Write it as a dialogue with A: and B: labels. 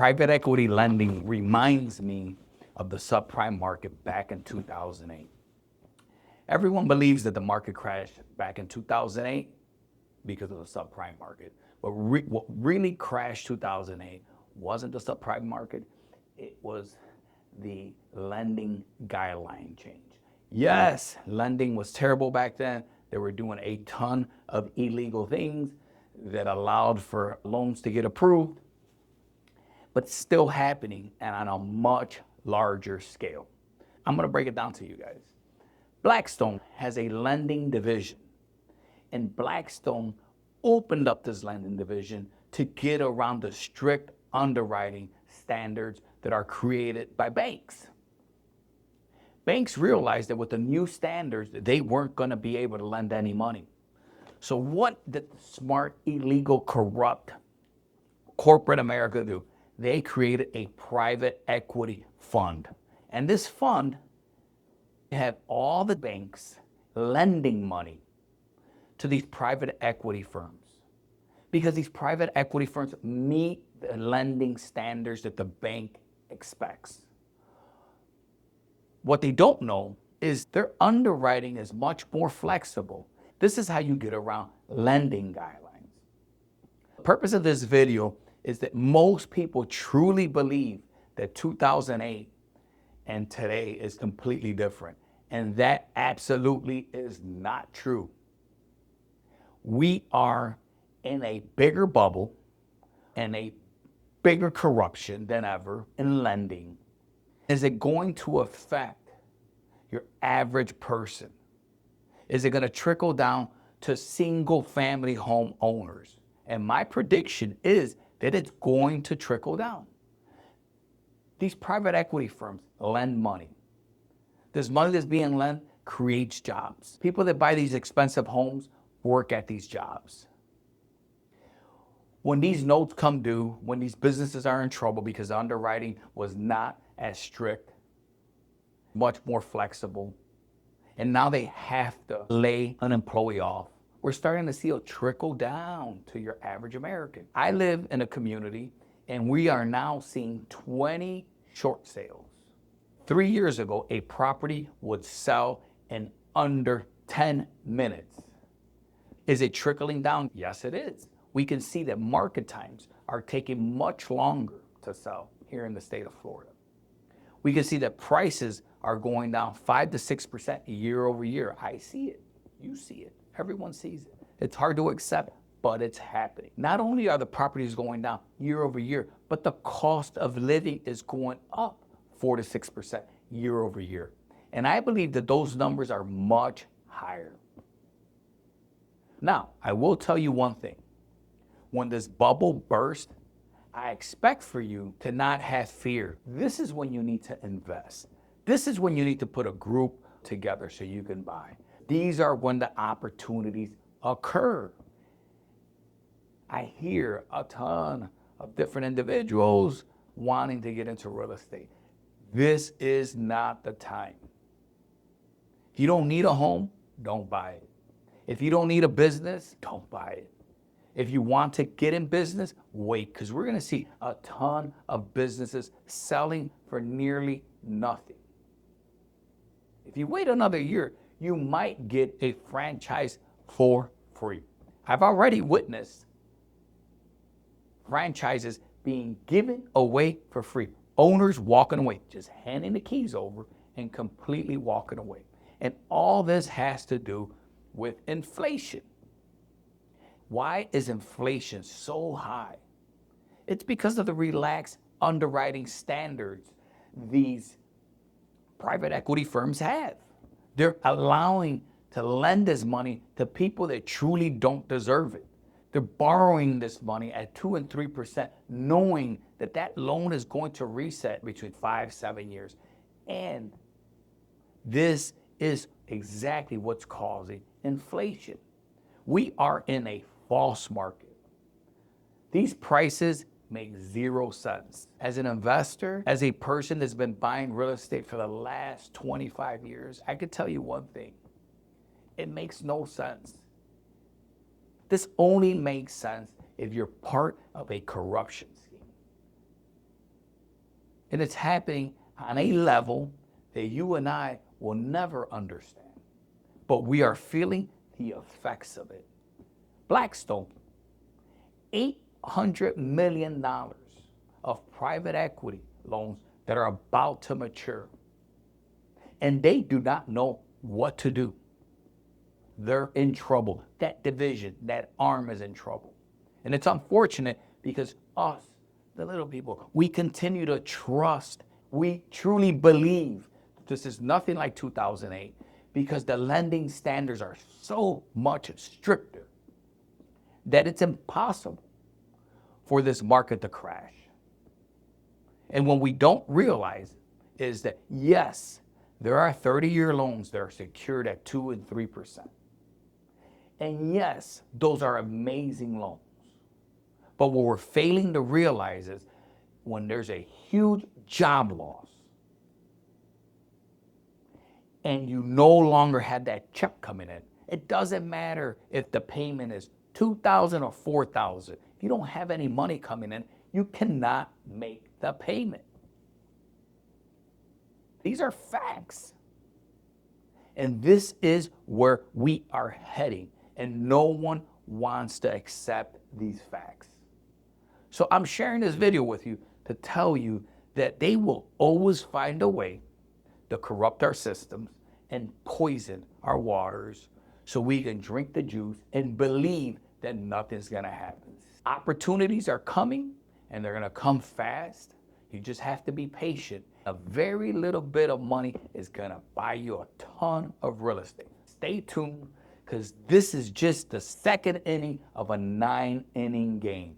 A: Private equity lending reminds me of the subprime market back in 2008. Everyone believes that the market crashed back in 2008 because of the subprime market. But what really crashed 2008 wasn't the subprime market, it was the lending guideline change. Yes, lending was terrible back then. They were doing a ton of illegal things that allowed for loans to get approved, but still happening and on a much larger scale. I'm gonna break it down to you guys. Blackstone has a lending division, and Blackstone opened up this lending division to get around the strict underwriting standards that are created by banks. Banks realized that with the new standards, they weren't gonna be able to lend any money. So what did smart, illegal, corrupt corporate America do? They created a private equity fund. And this fund had all the banks lending money to these private equity firms, because these private equity firms meet the lending standards that the bank expects. What they don't know is their underwriting is much more flexible. This is how you get around lending guidelines. The purpose of this video is that most people truly believe that 2008 and today is completely different. And that absolutely is not true. We are in a bigger bubble and a bigger corruption than ever in lending. Is it going to affect your average person? Is it going to trickle down to single family homeowners? And my prediction is that it's going to trickle down. These private equity firms lend money. This money that's being lent creates jobs. People that buy these expensive homes work at these jobs. When these notes come due, when these businesses are in trouble because the underwriting was not as strict, much more flexible, and now they have to lay an employee off, we're starting to see a trickle down to your average American. I live in a community and we are now seeing 20 short sales. 3 years ago, a property would sell in under 10 minutes. Is it trickling down? Yes, it is. We can see that market times are taking much longer to sell here in the state of Florida. We can see that prices are going down 5 to 6% year over year. I see it. You see it. Everyone sees it. It's hard to accept, but it's happening. Not only are the properties going down year over year, but the cost of living is going up 4 to 6% year over year. And I believe that those numbers are much higher. Now, I will tell you one thing. When this bubble bursts, I expect for you to not have fear. This is when you need to invest. This is when you need to put a group together so you can buy. These are when the opportunities occur. I hear a ton of different individuals wanting to get into real estate. This is not the time. If you don't need a home, don't buy it. If you don't need a business, don't buy it. If you want to get in business, wait, because we're going to see a ton of businesses selling for nearly nothing. If you wait another year, you might get a franchise for free. I've already witnessed franchises being given away for free. Owners walking away, just handing the keys over and completely walking away. And all this has to do with inflation. Why is inflation so high? It's because of the relaxed underwriting standards these private equity firms have. They're allowing to lend this money to people that truly don't deserve it. They're borrowing this money at 2 and 3%, knowing that that loan is going to reset between 5, 7 years. And this is exactly what's causing inflation. We are in a false market. These prices make 0 sense. As an investor, as a person that's been buying real estate for the last 25 years, I could tell you one thing. It makes no sense. This only makes sense if you're part of a corruption scheme. And it's happening on a level that you and I will never understand. But we are feeling the effects of it. Blackstone, $800 million of private equity loans that are about to mature. And they do not know what to do. They're in trouble. That division, that arm is in trouble. And it's unfortunate because us, the little people, we continue to trust. We truly believe this is nothing like 2008 because the lending standards are so much stricter that it's impossible for this market to crash. And what we don't realize is that, yes, there are 30-year loans that are secured at 2 and 3%. And yes, those are amazing loans. But what we're failing to realize is when there's a huge job loss and you no longer have that check coming in, it doesn't matter if the payment is $2,000 or $4,000. If you don't have any money coming in, you cannot make the payment. These are facts. And this is where we are heading. And no one wants to accept these facts. So I'm sharing this video with you to tell you that they will always find a way to corrupt our systems and poison our waters so we can drink the juice and believe that nothing's going to happen. Opportunities are coming and they're going to come fast. You just have to be patient. A very little bit of money is going to buy you a ton of real estate. Stay tuned because this is just the second inning of a 9-inning game.